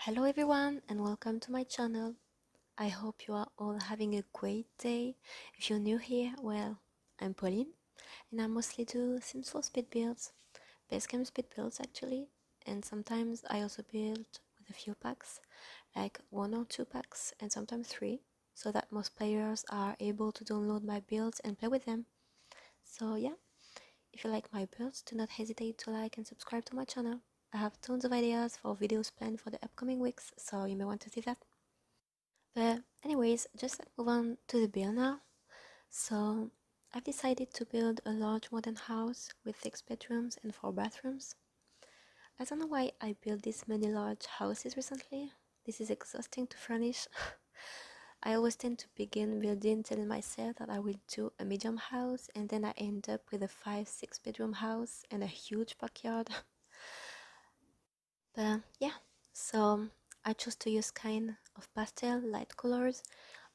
Hello everyone and welcome to my channel. I hope you are all having a great day. If you're new here, well, I'm Pauline and I mostly do Sims 4 speed builds, base game speed builds actually, and sometimes I also build with a few packs, like 1 or 2 packs and sometimes 3, so that most players are able to download my builds and play with them. So yeah, if you like my builds, do not hesitate to like and subscribe to my channel. I have tons of ideas for videos planned for the upcoming weeks, so you may want to see that. But anyways, just let's move on to the build now. So I've decided to build a large modern house with 6 bedrooms and 4 bathrooms. I don't know why I built this many large houses recently. This is exhausting to furnish. I always tend to begin building telling myself that I will do a medium house, and then I end up with a 5-6 bedroom house and a huge backyard. But yeah, so I chose to use kind of pastel light colors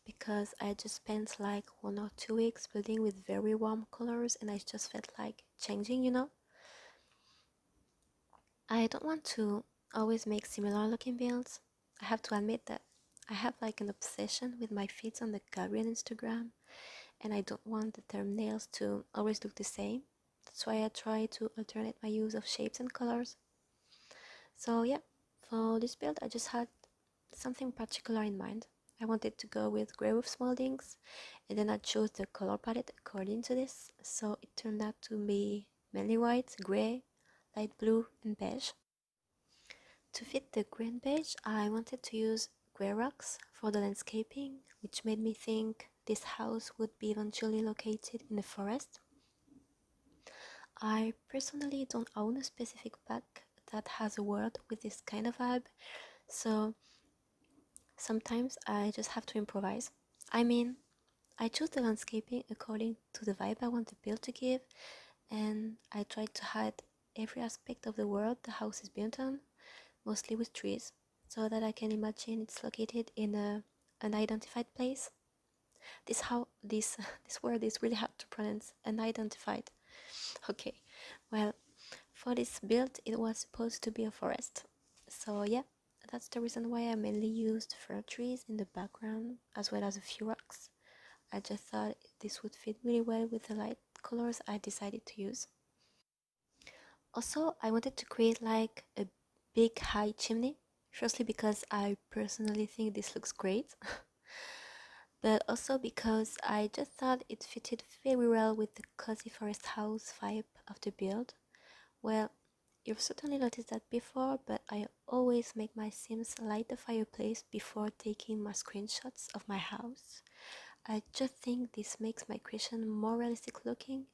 because I just spent like 1 or 2 weeks building with very warm colors and I just felt like changing. I don't want to always make similar looking builds. I have to admit that I have like an obsession with my feeds on the gallery and Instagram, and I don't want the thumbnails to always look the same. That's why I try to alternate my use of shapes and colors. So yeah, for this build I just had something particular in mind. I wanted to go with grey roof moldings, and then I chose the color palette according to this, so it turned out to be mainly white, grey, light blue and beige. To fit the grey and beige, I wanted to use grey rocks for the landscaping, which made me think this house would be eventually located in a forest. I personally don't own a specific pack that has a world with this kind of vibe, so sometimes I just have to improvise. I mean, I chose the landscaping according to the vibe I want the build to give, and I tried to hide every aspect of the world the house is built on, mostly with trees, so that I can imagine it's located in a unidentified place. This word is really hard to pronounce. Unidentified. Okay, well, for this build it was supposed to be a forest. So yeah, that's the reason why I mainly used fir trees in the background as well as a few rocks. I just thought this would fit really well with the light colors I decided to use. Also, I wanted to create like a big high chimney, firstly because I personally think this looks great, but also because I just thought it fitted very well with the cozy forest house vibe of the build. Well, you've certainly noticed that before, but I always make my Sims light the fireplace before taking my screenshots of my house. I just think this makes my creation more realistic looking,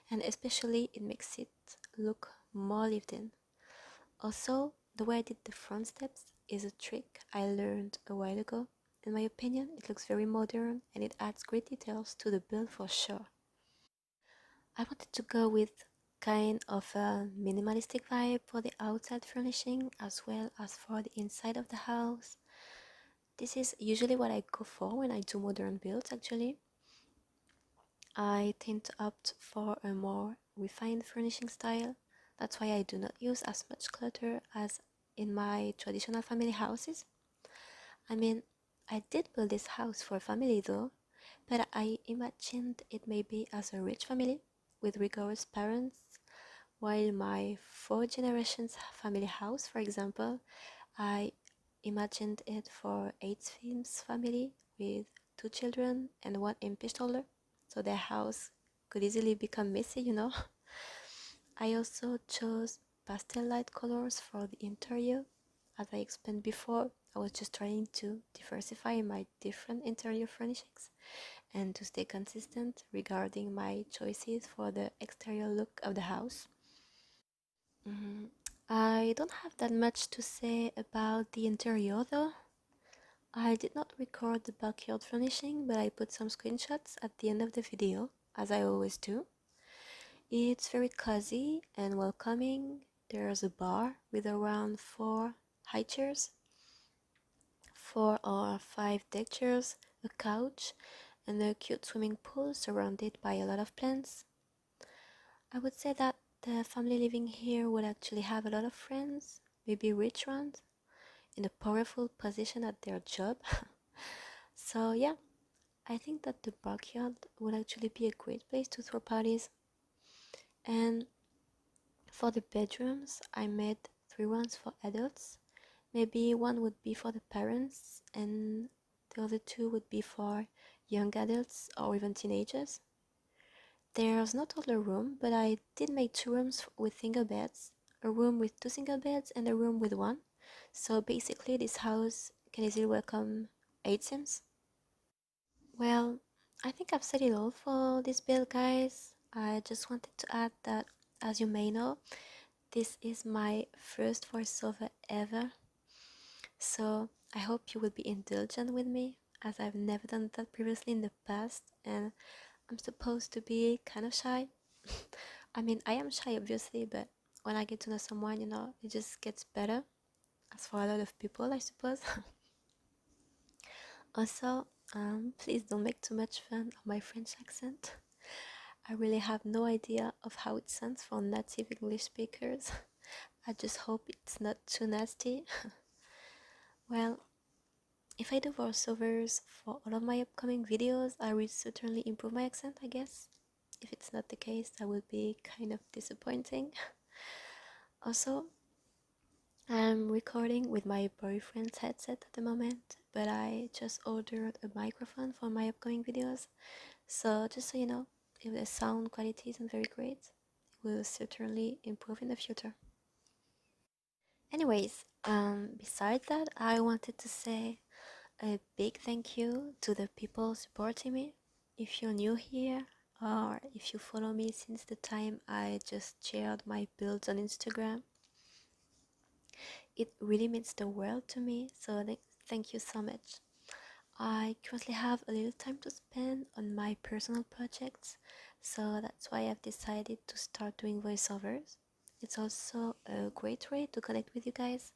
and especially it makes it look more lived in. Also, the way I did the front steps is a trick I learned a while ago. In my opinion, it looks very modern and it adds great details to the build for sure. I wanted to go with kind of a minimalistic vibe for the outside furnishing as well as for the inside of the house. This is usually what I go for when I do modern builds actually. I tend to opt for a more refined furnishing style. That's why I do not use as much clutter as in my traditional family houses. I mean, I did build this house for a family though, but I imagined it maybe as a rich family with rigorous parents, while my 4 generations family house, for example, I imagined it for 8 sims family with 2 children and 1 impish toddler, so their house could easily become messy. I also chose pastel light colors for the interior. As I explained before, I was just trying to diversify my different interior furnishings and to stay consistent regarding my choices for the exterior look of the house. I don't have that much to say about the interior though. I did not record the backyard furnishing, but I put some screenshots at the end of the video, as I always do. It's very cozy and welcoming. There's a bar with around 4 high chairs, 4 or 5 deck chairs, a couch, and a cute swimming pool surrounded by a lot of plants. I would say that the family living here would actually have a lot of friends, maybe rich ones. in a powerful position at their job. So yeah, I think that the backyard would actually be a great place to throw parties. And for the bedrooms, I made 3 ones for adults. Maybe one would be for the parents, and the other 2 would be for young adults or even teenagers. There's no toddler room, but I did make 2 rooms with single beds, a room with 2 single beds, and a room with one. So basically, this house can easily welcome 8 sims. Well, I think I've said it all for this build, guys. I just wanted to add that, as you may know, this is my first voiceover ever. So I hope you will be indulgent with me, as I've never done that previously in the past, and I'm supposed to be kind of shy. I mean, I am shy obviously, but when I get to know someone, it just gets better, as for a lot of people, I suppose. Also, please don't make too much fun of my French accent. I really have no idea of how it sounds for native English speakers. I just hope it's not too nasty. Well, if I do voiceovers for all of my upcoming videos, I will certainly improve my accent, I guess. If it's not the case, that will be kind of disappointing. Also, I'm recording with my boyfriend's headset at the moment, but I just ordered a microphone for my upcoming videos. So just so you know, if the sound quality isn't very great, it will certainly improve in the future. Anyways, besides that, I wanted to say a big thank you to the people supporting me. If you're new here, or if you follow me since the time I just shared my builds on Instagram, it really means the world to me, so thank you so much. I currently have a little time to spend on my personal projects, so that's why I've decided to start doing voiceovers. It's also a great way to connect with you guys,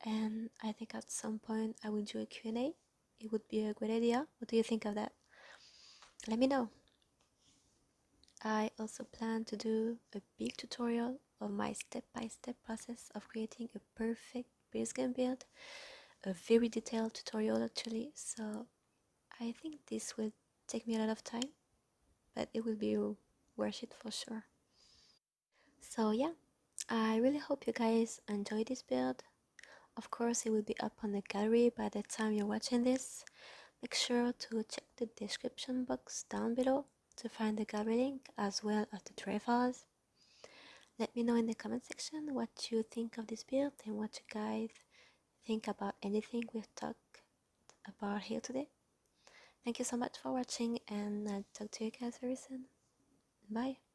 and I think at some point I will do a Q&A. It would be a great idea. What do you think of that? Let me know. I also plan to do a big tutorial of my step-by-step process of creating a perfect base game build, a very detailed tutorial actually, so I think this will take me a lot of time, but it will be worth it for sure. So yeah, I really hope you guys enjoy this build. Of course, it will be up on the gallery by the time you're watching this. Make sure to check the description box down below to find the gallery link as well as the tray files. Let me know in the comment section what you think of this build and what you guys think about anything we've talked about here today. Thank you so much for watching, and I'll talk to you guys very soon. Bye.